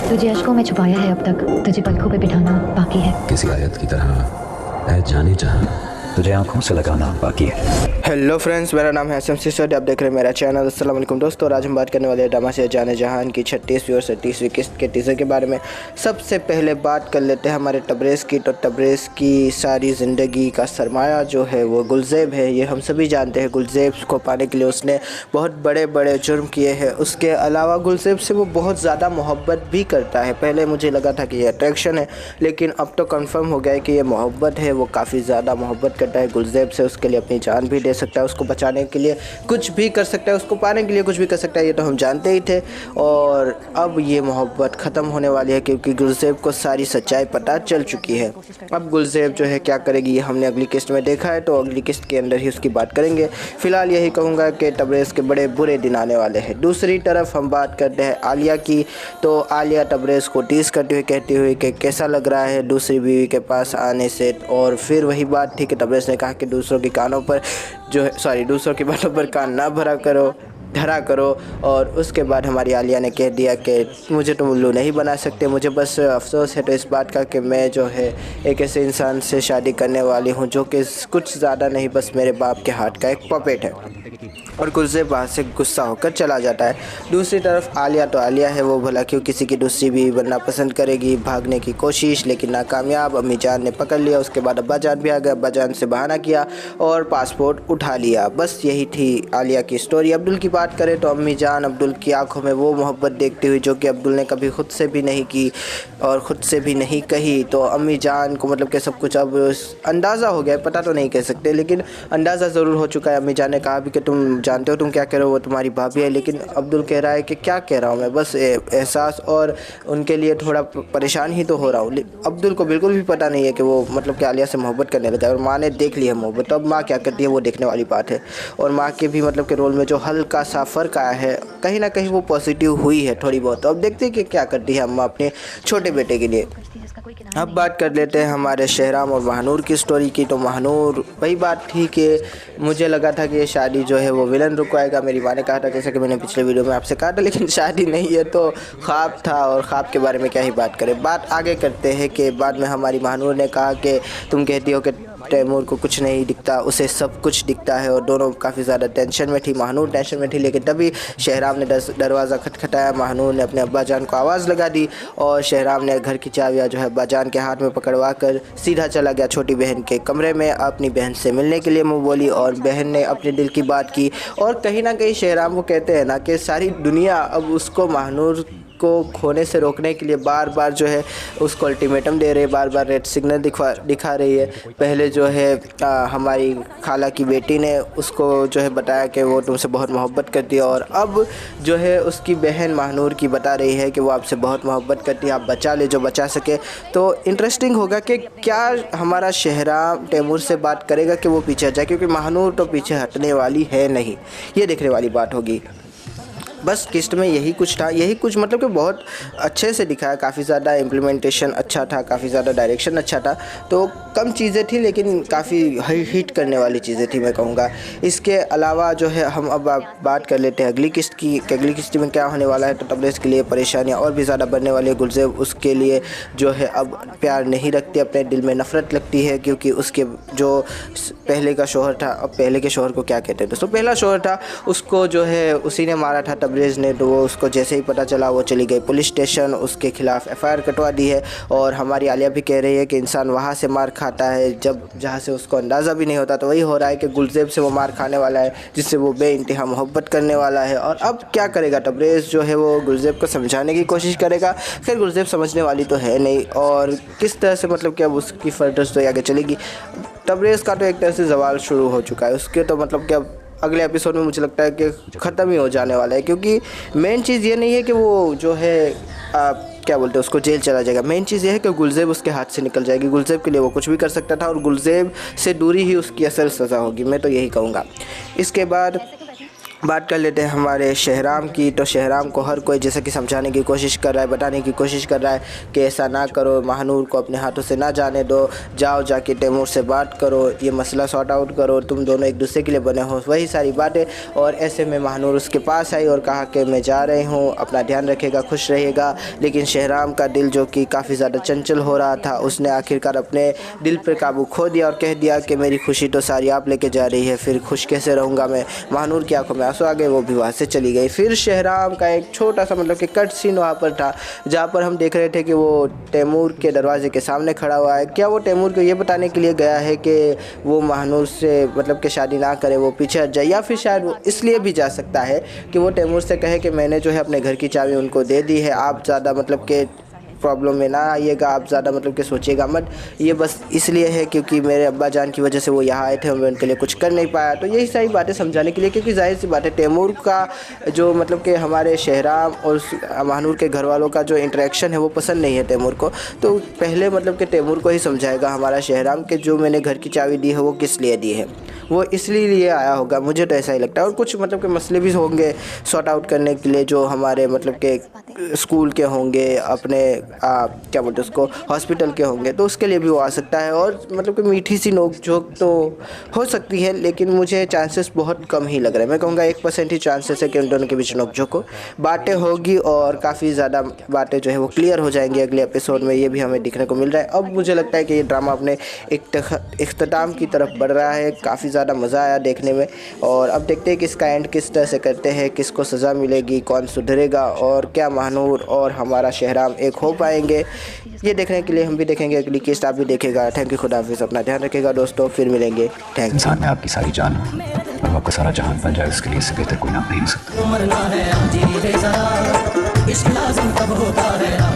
तुझे अश्कों में छुपाया है अब तक, तुझे पलकों पे बिठाना बाकी है। किसी आयत की तरह ऐ जाने जहां तुझे आंखों से लगाना बाकी है। हेलो फ्रेंड्स, मेरा नाम है एसएम सिसोद। आप देख रहे हैं मेरा चैनल। अस्सलाम वालेकुम दोस्तों। आज हम बात करने वाले हैं ड्रामा से जाने जहान की 36वीं और 37वीं किस्त के टीज़र के बारे में। सबसे पहले बात कर लेते हैं हमारे तबरेज़ की। तो तबरेज़ की सारी ज़िंदगी का सरमाया जो है वो गुलज़ेब है। ये हम सभी जानते हैं। गुलज़ेब को पाने के लिए उसने बहुत बड़े बड़े जुर्म किए हैं। उसके अलावा गुलज़ेब से वो बहुत ज़्यादा मोहब्बत भी करता है। पहले मुझे लगा था कि ये अट्रैक्शन है, लेकिन अब तो कंफर्म हो गया है कि ये मोहब्बत है। वो काफ़ी ज़्यादा मोहब्बत करता है गुलज़ेब से। उसके लिए अपनी जान भी दे सकता है, उसको बचाने के लिए कुछ भी कर सकता है, उसको पाने के लिए कुछ भी कर सकता है। ये तो हम जानते ही थे। और अब ये मोहब्बत ख़त्म होने वाली है क्योंकि गुलज़ेब को सारी सच्चाई पता चल चुकी है। अब गुलज़ेब जो है क्या करेगी ये हमने अगली किस्त में देखा है, तो अगली किस्त के अंदर ही उसकी बात करेंगे। फ़िलहाल यही कहूँगा कि तबरेज़ के बड़े बुरे दिन आने वाले हैं। दूसरी तरफ हम बात करते हैं आलिया की। तो आलिया तबरेज़ को टीज़ करती हुई कहती हुई कि कैसा लग रहा है दूसरी बीवी के पास आने से। और फिर वही बात थी कि तबरेज़ ने कहा कि दूसरों की कानों पर जो है दूसरों की बातों पर कान ना धरा करो। और उसके बाद हमारी आलिया ने कह दिया कि मुझे तो उल्लू नहीं बना सकते। मुझे बस अफसोस है तो इस बात का कि मैं जो है एक ऐसे इंसान से शादी करने वाली हूँ जो कि कुछ ज़्यादा नहीं, बस मेरे बाप के हाथ का एक पपेट है। और गुलज़ेब वहाँ से गुस्सा होकर चला जाता है। दूसरी तरफ आलिया तो आलिया है, वो भला क्यों किसी की दूसरी बीवी बनना पसंद करेगी। भागने की कोशिश लेकिन नाकामयाब। अम्मी जान ने पकड़ लिया। उसके बाद अब्बा जान भी आ गए। अब्बा जान से बहाना किया और पासपोर्ट उठा लिया। बस यही थी आलिया की स्टोरी। अब्दुल की बात करें तो अम्मी जान अब्दुल की आंखों में वो मोहब्बत देखती हुई जो कि अब्दुल ने कभी खुद से भी नहीं की और ख़ुद से भी नहीं कही। तो अम्मी जान को मतलब कि सब कुछ अब अंदाज़ा हो गया है, पता तो नहीं कह सकते लेकिन अंदाज़ा ज़रूर हो चुका है। अम्मी जान ने कहा भी कि तुम जानते हो तुम क्या कह रहे हो, वो तुम्हारी भाभी है। लेकिन अब्दुल कह रहा है कि क्या कह रहा हूँ मैं, बस एहसास और उनके लिए थोड़ा परेशान ही तो हो रहा हूँ। अब्दुल को बिल्कुल भी पता नहीं है कि वो मतलब कि आलिया से मोहब्बत करने लगा है। और माँ ने देख ली है मोहब्बत, तो अब माँ क्या करती है वो देखने वाली बात है। और माँ के भी मतलब के रोल में जो हल्का सा फ़र्क आया है, कहीं ना कहीं वो पॉजिटिव हुई है थोड़ी बहुत। तो अब देखते हैं कि क्या करती है अम्मा अपने छोटे बेटे के लिए। अब बात कर लेते हैं हमारे शहराम और महानूर की स्टोरी की। तो महानूर वही बात थी कि मुझे लगा था कि ये शादी जो है वो विलन रुकवाएगा। मेरी माँ ने कहा था, जैसा कि मैंने पिछले वीडियो में आपसे कहा था, लेकिन शादी नहीं है तो ख्वाब था। और ख्वाब के बारे में क्या ही बात करें। बात आगे करते हैं कि बाद में हमारी महानूर ने कहा कि तुम कहती हो कि तैमूर को कुछ नहीं दिखता, उसे सब कुछ दिखता है। और दोनों काफ़ी ज़्यादा टेंशन में थी। महानूर टेंशन में थी, लेकिन तभी शहराम ने दरवाज़ा खटखटाया। महानूर ने अपने अब्बा जान को आवाज़ लगा दी और शहराम ने घर की चाबियाँ जो है अब्बा जान के हाथ में पकड़वा कर सीधा चला गया छोटी बहन के कमरे में अपनी बहन से मिलने के लिए मुँह बोली। और बहन ने अपने दिल की बात की। और कहीं ना कहीं शहराम को कहते हैं ना कि सारी दुनिया अब उसको महानूर को खोने से रोकने के लिए बार बार जो है उसको अल्टीमेटम दे रही है, बार बार रेड सिग्नल दिखा रही है। पहले जो है हमारी खाला की बेटी ने उसको जो है बताया कि वो तुमसे बहुत मोहब्बत करती है। और अब जो है उसकी बहन महानूर की बता रही है कि वो आपसे बहुत मोहब्बत करती है, आप बचा ले जो बचा सके। तो इंटरेस्टिंग होगा कि क्या हमारा शहराम तैमूर से बात करेगा कि वो पीछे जाए, क्योंकि महानूर तो पीछे हटने वाली है नहीं। ये देखने वाली बात होगी। बस किस्त में यही कुछ था। यही कुछ मतलब कि बहुत अच्छे से दिखाया। काफ़ी ज़्यादा इम्प्लीमेंटेशन अच्छा था, काफ़ी ज़्यादा डायरेक्शन अच्छा था। तो कम चीज़ें थी लेकिन काफ़ी हिट करने वाली चीज़ें थी मैं कहूँगा। इसके अलावा जो है हम अब बात कर लेते हैं अगली किस्त की कि अगली किस्त में क्या होने वाला है। तो तबरेज़ के लिए परेशानियाँ और भी ज़्यादा बढ़ने वाली है। गुलज़ेब उसके लिए जो है अब प्यार नहीं रखती, अपने दिल में नफ़रत लगती है, क्योंकि उसके जो पहले का शौहर था, अब पहले के शौहर को क्या कहते हैं दोस्तों, पहला शौहर था, उसको जो है उसी ने मारा था तबरेज़ ने। तो वो उसको जैसे ही पता चला वो चली गई पुलिस स्टेशन, उसके खिलाफ़ एफआईआर कटवा दी है। और हमारी आलिया भी कह रही है कि इंसान वहाँ से मार खाता है जहाँ से उसको अंदाज़ा भी नहीं होता। तो वही हो रहा है कि गुलज़ेब से वो मार खाने वाला है जिससे वो बेइंतहा मोहब्बत करने वाला है। और अब क्या करेगा तबरेज़ जो है वो गुलज़ेब को समझाने की कोशिश करेगा। फिर गुलज़ेब समझने वाली तो है नहीं। और किस तरह से मतलब कि अब उसकी फर्दर स्टोरी आगे चलेगी। तबरेज़ का तो एक तरह से ज़वाल शुरू हो चुका है। उसके तो मतलब कि अब अगले एपिसोड में मुझे लगता है कि ख़त्म ही हो जाने वाला है, क्योंकि मेन चीज़ ये नहीं है कि वो जो है क्या बोलते हैं उसको जेल चला जाएगा। मेन चीज़ ये है कि गुलज़ेब उसके हाथ से निकल जाएगी। गुलज़ेब के लिए वो कुछ भी कर सकता था और गुलज़ेब से दूरी ही उसकी असल सज़ा होगी, मैं तो यही कहूँगा। इसके बाद बात कर लेते हैं हमारे शहराम की। तो शहराम को हर कोई जैसा कि समझाने की कोशिश कर रहा है, बताने की कोशिश कर रहा है कि ऐसा ना करो, महानूर को अपने हाथों से ना जाने दो, जाओ जाके तैमूर से बात करो, ये मसला सॉर्ट आउट करो, तुम दोनों एक दूसरे के लिए बने हो, वही सारी बातें। और ऐसे में महानूर उसके पास आई और कहा कि मैं जा रही हूँ, अपना ध्यान रखेगा, खुश रहेगा। लेकिन शहराम का दिल जो कि काफ़ी ज़्यादा चंचल हो रहा था, उसने आखिरकार अपने दिल पर काबू खो दिया और कह दिया कि मेरी खुशी तो सारी आप लेके जा रही है, फिर खुश कैसे रहूँगा मैं। महानूर की आंखों में आंसू आ गए, वो भी वहाँ से चली गई। फिर शहराम का एक छोटा सा मतलब कि कट सीन वहाँ पर था, जहाँ पर हम देख रहे थे कि वो तैमूर के दरवाजे के सामने खड़ा हुआ है। क्या वो तैमूर को ये बताने के लिए गया है कि वो महानूर से मतलब कि शादी ना करे, वो पीछे हट जाए, या फिर शायद वो इसलिए भी जा सकता है कि वो तैमूर से कहे कि मैंने जो है अपने घर की चाबी उनको दे दी है, आप ज़्यादा मतलब कि प्रॉब्लम में ना आइएगा, आप ज़्यादा मतलब कि सोचिएगा मत, ये बस इसलिए है क्योंकि मेरे अब्बा जान की वजह से वो यहाँ आए थे और मैं उनके लिए कुछ कर नहीं पाया। तो यही सारी बातें समझाने के लिए, क्योंकि जाहिर सी बात है तैमूर का जो मतलब कि हमारे शहराम और महानूर के घर वालों का जो इंटरेक्शन है वो पसंद नहीं है तैमूर को। तो पहले मतलब कि तैमूर को ही समझाएगा हमारा शहराम कि जो मैंने घर की चाबी दी है वो किस लिए दी है, वो इसलिए लिए आया होगा, मुझे तो ऐसा ही लगता है। और कुछ मतलब के मसले भी होंगे सॉर्ट आउट करने के लिए जो हमारे मतलब के स्कूल के होंगे, अपने क्या बोलते हैं उसको, हॉस्पिटल के होंगे, तो उसके लिए भी वो आ सकता है। और मतलब कि मीठी सी नोक झोंक तो हो सकती है, लेकिन मुझे चांसेस बहुत कम ही लग रहे हैं। मैं कहूँगा 1% ही चांसेस है कि उन दोनों के बीच नोक झोंक हो, बातें होगी और काफ़ी ज़्यादा बातें जो है वो क्लियर हो जाएंगी अगले एपिसोड में। ये भी हमें देखने को मिल रहा है। अब मुझे लगता है कि ये ड्रामा अपने इख्तिताम की तरफ बढ़ रहा है, काफ़ी ज़्यादा मज़ा आया देखने में। और अब देखते हैं कि इसका एंड किस तरह से करते हैं, किसको सज़ा मिलेगी, कौन सुधरेगा और क्या महानूर और हमारा शहराम एक हो पाएंगे। ये देखने के लिए हम भी देखेंगे अगली किस्त, आप भी देखेगा। थैंक यू, खुदा हाफिज़, अपना ध्यान रखेगा दोस्तों, फिर मिलेंगे। Thank you. इंसान में आपकी सारी जान हो और आपका सारा जहान बन जाए, उसके लिए इससे बेहतर कोई नाम नहीं हो सकता। मरना है, जी रे जरा, इश्क लाज़िम कब होता है।